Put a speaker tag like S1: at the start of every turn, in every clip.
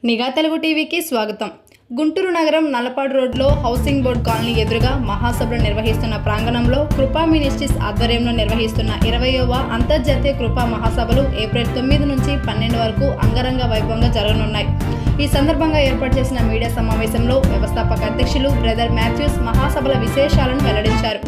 S1: నిఘా తెలుగు టీవీకి స్వాగతం. గుంటూరు నగరం నల్లపాడు రోడ్లో హౌసింగ్ బోర్డ్ కాలనీ ఎదురుగా మహాసభలు నిర్వహిస్తున్న ప్రాంగణంలో కృపా మినిస్ట్రీస్ ఆధ్వర్యంలో నిర్వహిస్తున్న 20వ అంతర్జాతీయ కృపా మహాసభలు ఏప్రిల్ 9 నుంచి 12 వరకు అంగరంగ వైభవంగా జరగనున్నాయి. ఈ సందర్భంగా ఏర్పాటు చేసిన మీడియా సమావేశంలో వ్యవస్థాపక అధ్యక్షులు బ్రదర్ మాథ్యూస్ మహాసభల విశేషాలను వెల్లడించారు.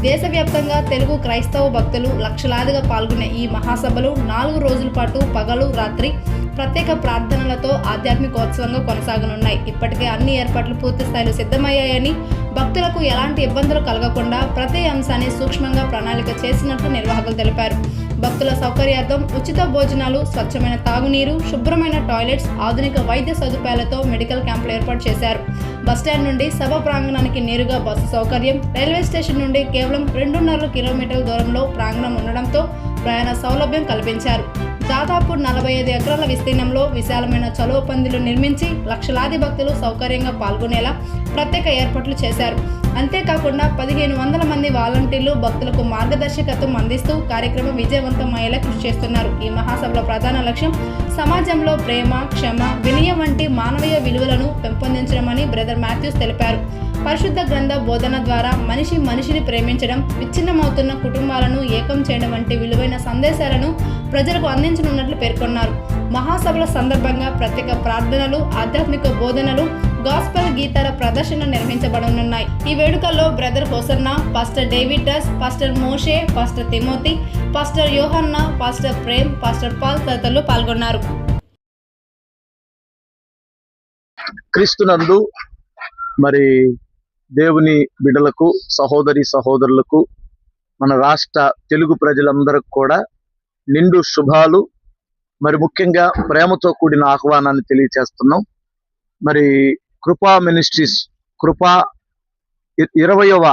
S1: దేశవ్యాప్తంగా తెలుగు క్రైస్తవ భక్తులు లక్షలాదిగా పాల్గొనే ఈ మహాసభలు 4 రోజుల పాటు పగలు రాత్రి ప్రత్యేక ప్రార్థనలతో ఆధ్యాత్మికోత్సవంగా కొనసాగనున్నాయి. ఇప్పటికే అన్ని ఏర్పాట్లు పూర్తి స్థాయిలో సిద్ధమయ్యాయని, భక్తులకు ఎలాంటి ఇబ్బందులు కలగకుండా ప్రతి అంశాన్ని సూక్ష్మంగా ప్రణాళిక చేసినట్లు నిర్వాహకులు తెలిపారు. భక్తుల సౌకర్యార్థం ఉచిత భోజనాలు, స్వచ్ఛమైన తాగునీరు, శుభ్రమైన టాయిలెట్స్, ఆధునిక వైద్య సదుపాయాలతో మెడికల్ క్యాంపులు ఏర్పాటు చేశారు. బస్టాండ్ నుండి సభ ప్రాంగణానికి నేరుగా బస్సు సౌకర్యం, రైల్వే స్టేషన్ నుండి కేవలం 2.5 కిలోమీటర్ల దూరంలో ప్రాంగణం ఉండడంతో ప్రయాణ సౌలభ్యం కల్పించారు. దాదాపు 45 ఎకరాల విస్తీర్ణంలో విశాలమైన చలువ పందిళ్లు నిర్మించి లక్షలాది భక్తులు సౌకర్యంగా పాల్గొనేలా ప్రత్యేక ఏర్పాట్లు చేశారు. అంతేకాకుండా 1500 మంది వాలంటీర్లు భక్తులకు మార్గదర్శకత్వం అందిస్తూ కార్యక్రమం విజయవంతమయ్యేలా కృషి చేస్తున్నారు. ఈ మహాసభలో ప్రధాన లక్ష్యం సమాజంలో ప్రేమ, క్షమ, వినయం వంటి మానవీయ విలువలను పెంపొందించడమని బ్రదర్ మాథ్యూస్ తెలిపారు. పరిశుద్ధ గ్రంథ బోధన ద్వారా మనిషిని ప్రేమించడం, విచ్ఛిన్నమవుతున్న కుటుంబాలను ఏకం చేయడం వంటి విలువైన సందేశాలను ప్రజలకు అందించనున్నట్లు పేర్కొన్నారు. మహాసభల సందర్భంగా ప్రత్యేక ప్రార్థనలు, ఆధ్యాత్మిక బోధనలు, గాస్పెల్ గీతాల ప్రదర్శన నిర్వహించబడనున్నాయి. ఈ వేడుకల్లో బ్రదర్ హోసన్న, పాస్టర్ డేవిడస్, పాస్టర్ మోషే, పాస్టర్ తిమోతి, పాస్టర్ యోహన్న, పాస్టర్ ప్రేమ్, పాస్టర్ పాల్ తదితరులు పాల్గొన్నారు.
S2: క్రీస్తునందు మరి దేవుని బిడ్డలకు, సహోదరి సహోదరులకు, మన రాష్ట్ర తెలుగు ప్రజలందరికి కూడా నిండు శుభాలు, మరి ముఖ్యంగా ప్రేమతో కూడిన ఆహ్వానాన్ని తెలియచేస్తున్నాం. మరి కృపా మినిస్ట్రీస్ కృపా 20వ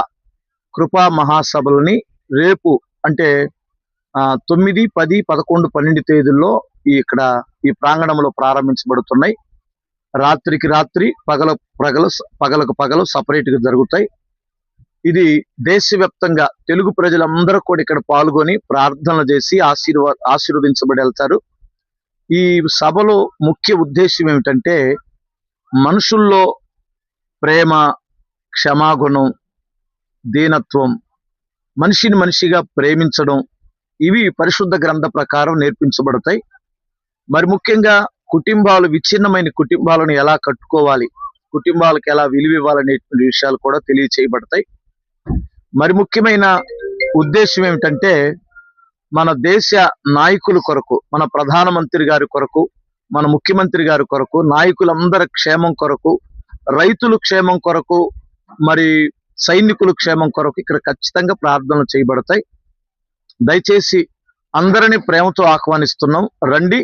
S2: కృపా మహాసభలని రేపు అంటే 9, 10, 11, 12 తేదీల్లో ఇక్కడ ఈ ప్రాంగణంలో ప్రారంభించబడుతున్నాయి. రాత్రికి రాత్రి, పగలకు పగలు సపరేట్గా జరుగుతాయి. ఇది దేశవ్యాప్తంగా తెలుగు ప్రజలందరూ కూడా ఇక్కడ పాల్గొని ప్రార్థనలు చేసి ఆశీర్వదించబడి వెళ్తారు. ఈ సభలో ముఖ్య ఉద్దేశం ఏమిటంటే మనుషుల్లో ప్రేమ, క్షమాగుణం, దీనత్వం, మనిషిగా ప్రేమించడం, ఇవి పరిశుద్ధ గ్రంథ ప్రకారం నేర్పించబడతాయి. మరి ముఖ్యంగా కుటుంబాలు, విచ్ఛిన్నమైన కుటుంబాలను ఎలా కట్టుకోవాలి, కుటుంబాలకు ఎలా విలువ ఇవ్వాలనేటువంటి విషయాలు కూడా తెలియచేయబడతాయి. మరి ముఖ్యమైన ఉద్దేశం ఏమిటంటే మన దేశ నాయకుల కొరకు, మన ప్రధానమంత్రి గారి కొరకు, మన ముఖ్యమంత్రి గారి కొరకు, నాయకులందరి క్షేమం కొరకు, రైతుల క్షేమం కొరకు, మరి సైనికుల క్షేమం కొరకు ఇక్కడ ఖచ్చితంగా ప్రార్థనలు చేయబడతాయి. దయచేసి అందరినీ ప్రేమతో ఆహ్వానిస్తున్నాం. రండి,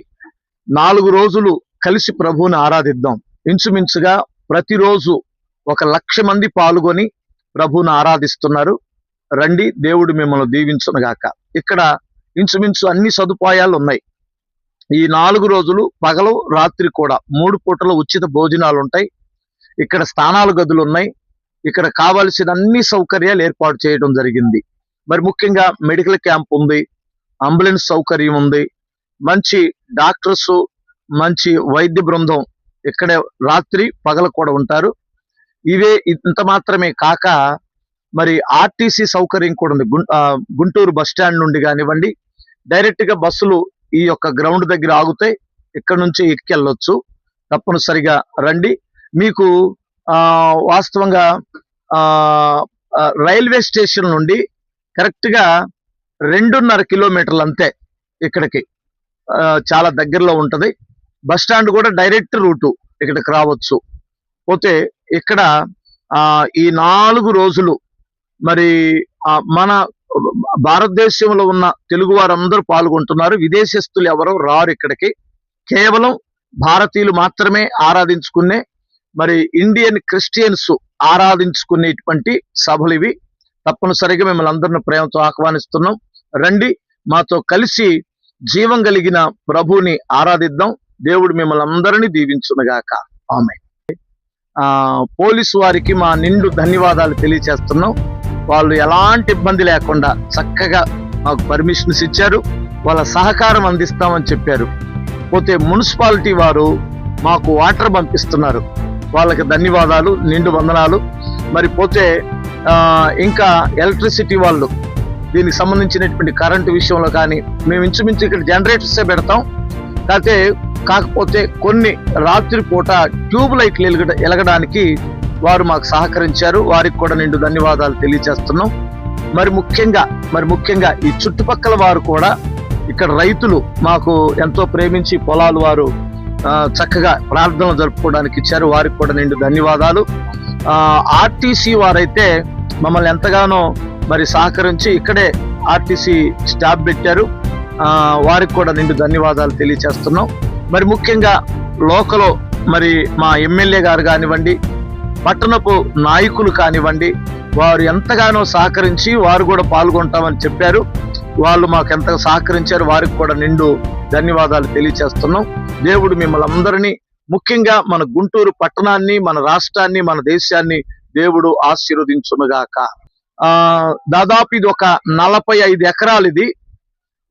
S2: 4 రోజులు కలిసి ప్రభువుని ఆరాధిద్దాం. ఇంచుమించుగా ప్రతిరోజు 1,00,000 మంది పాల్గొని ప్రభువుని ఆరాధిస్తున్నారు. రండి, దేవుడు మిమ్మల్ని దీవించునుగాక. ఇక్కడ ఇంచుమించు అన్ని సదుపాయాలు ఉన్నాయి. ఈ 4 రోజులు పగలు రాత్రి కూడా 3 పూటల ఉచిత భోజనాలు ఉంటాయి. ఇక్కడ స్థానాల గదులు ఉన్నాయి. ఇక్కడ కావాల్సిన అన్ని సౌకర్యాలు ఏర్పాటు చేయడం జరిగింది. మరి ముఖ్యంగా మెడికల్ క్యాంప్ ఉంది, అంబులెన్స్ సౌకర్యం ఉంది, మంచి డాక్టర్స్, మంచి వైద్య బృందం ఇక్కడే రాత్రి పగలు కూడా ఉంటారు. ఇవే ఇంత మాత్రమే కాక మరి ఆర్టీసీ సౌకర్యం కూడా ఉంది. గుంటూరు బస్టాండ్ నుండి కానివ్వండి, డైరెక్ట్ గా బస్సులు ఈ యొక్క గ్రౌండ్ దగ్గర ఆగుతాయి. ఇక్కడ నుంచి ఎక్కెళ్ళొచ్చు. తప్పనిసరిగా రండి. మీకు వాస్తవంగా రైల్వే స్టేషన్ నుండి కరెక్ట్ గా 2.5 కిలోమీటర్లు అంతే ఇక్కడికి, చాలా దగ్గరలో ఉంటది. బస్ స్టాండ్ కూడా డైరెక్ట్ రూటు, ఇక్కడికి రావచ్చు. పోతే ఇక్కడ ఈ 4 రోజులు మరి మన భారతదేశంలో ఉన్న తెలుగు వారందరూ పాల్గొంటున్నారు. విదేశస్తులు ఎవరో రారు ఇక్కడికి. కేవలం భారతీయులు మాత్రమే ఆరాధించుకునే, మరి ఇండియన్ క్రిస్టియన్స్ ఆరాధించుకునేటువంటి సభలు ఇవి. తప్పనిసరిగా మిమ్మల్ని అందరిని ప్రేమతో ఆహ్వానిస్తున్నాం. రండి, మాతో కలిసి జీవం కలిగిన ప్రభువుని ఆరాధిద్దాం. దేవుడు మిమ్మల్ని అందరినీ దీవించునుగాక. ఆమేన్. పోలీసు వారికి మా నిండు ధన్యవాదాలు తెలియచేస్తున్నాం. వాళ్ళు ఎలాంటి ఇబ్బంది లేకుండా చక్కగా మాకు పర్మిషన్స్ ఇచ్చారు. వాళ్ళ సహకారం అందిస్తామని చెప్పారు. పోతే మున్సిపాలిటీ వారు మాకు వాటర్ పంపిస్తున్నారు. వాళ్ళకి ధన్యవాదాలు, నిండు వందనాలు. మరి పోతే ఇంకా ఎలక్ట్రిసిటీ వాళ్ళు దీనికి సంబంధించినటువంటి కరెంటు విషయంలో కానీ మేము ఇంచుమించు ఇక్కడ జనరేటర్సే పెడతాం. కాకపోతే కొన్ని రాత్రిపూట ట్యూబ్ లైట్లు వెలగడానికి వారు మాకు సహకరించారు. వారికి కూడా నిండు ధన్యవాదాలు తెలియజేస్తున్నాం. మరి ముఖ్యంగా ఈ చుట్టుపక్కల వారు కూడా, ఇక్కడ రైతులు మాకు ఎంతో ప్రేమించి పొలాలు వారు చక్కగా ప్రార్థనలు జరుపుకోవడానికి ఇచ్చారు. వారికి కూడా నిండు ధన్యవాదాలు. ఆర్టీసీ వారైతే మమ్మల్ని ఎంతగానో మరి సహకరించి ఇక్కడే ఆర్టీసీ స్టాప్ పెట్టారు. వారికి కూడా నిండు ధన్యవాదాలు తెలియజేస్తున్నాం. మరి ముఖ్యంగా లోకల్ మరి మా ఎమ్మెల్యే గారు కానివ్వండి, పట్టణపు నాయకులు కానివ్వండి, వారు ఎంతగానో సహకరించి వారు కూడా పాల్గొంటామని చెప్పారు. వాళ్ళు మాకు ఎంతగా సహకరించారు. వారికి కూడా నిండు ధన్యవాదాలు తెలియజేస్తున్నాం. దేవుడు మిమ్మల్ని అందరినీ, ముఖ్యంగా మన గుంటూరు పట్టణాన్ని, మన రాష్ట్రాన్ని, మన దేశాన్ని దేవుడు ఆశీర్వదించునుగాక. దాదాపు ఇది ఒక 45 ఎకరాలు.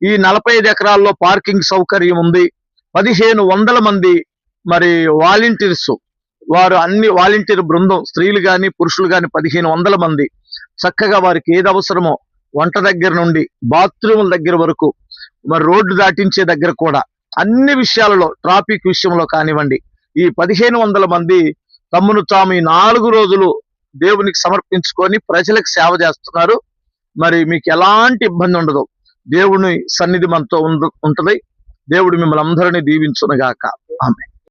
S2: ఈ 45 ఎకరాల్లో పార్కింగ్ సౌకర్యం ఉంది. 1500 మంది మరి వాలంటీర్స్, వారు అన్ని వాలంటీర్ బృందం, స్త్రీలు కానీ పురుషులు కానీ 1500 మంది చక్కగా వారికి ఏది అవసరమో వంట దగ్గర నుండి బాత్రూముల దగ్గర వరకు, మరి రోడ్డు దాటించే దగ్గర కూడా అన్ని విషయాలలో, ట్రాఫిక్ విషయంలో కానివ్వండి, ఈ 1500 మంది తమ్మును తాము ఈ 4 రోజులు దేవునికి సమర్పించుకొని ప్రజలకు సేవ చేస్తున్నారు. మరి మీకు ఎలాంటి ఇబ్బంది ఉండదు. దేవుని సన్నిధి మనతో ఉంటది. దేవుడు మిమ్మల్ని అందరినీ దీవించునుగాక. ఆమేన్.